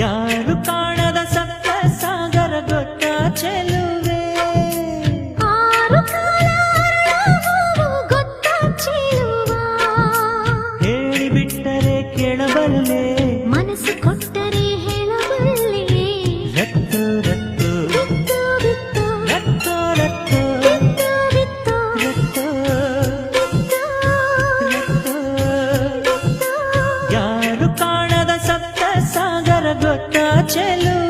ಯಾರು ಕಾಣದ ಸಪ್ತ ಸಾಗರ ಗೊತ್ತ ಚೆಲುವೆ ಆರು ಕಾಲ ಗೊತ್ತ ಚೆಲುವ ಹೇಳಿಬಿಟ್ಟರೆ ಕೇಳಬಲ್ಲೆ ಮನಸ್ಸು ಕೊಟ್ಟರೆ ಹೇಳಬಲ್ಲೆ ರತ್ತು ರತ್ತು ಬಿತ್ತು ಬಿತ್ತು ರತ್ತು ರತ್ತು ಬಿತ್ತು ಬಿತ್ತು ರತ್ತು ಬಿತ್ತು ರತ್ತು ಯಾರು ಕಾಣದ ಸಪ್ತ ಸಾಗರ ಗೊತ್ತ ಚೆಲುವೆ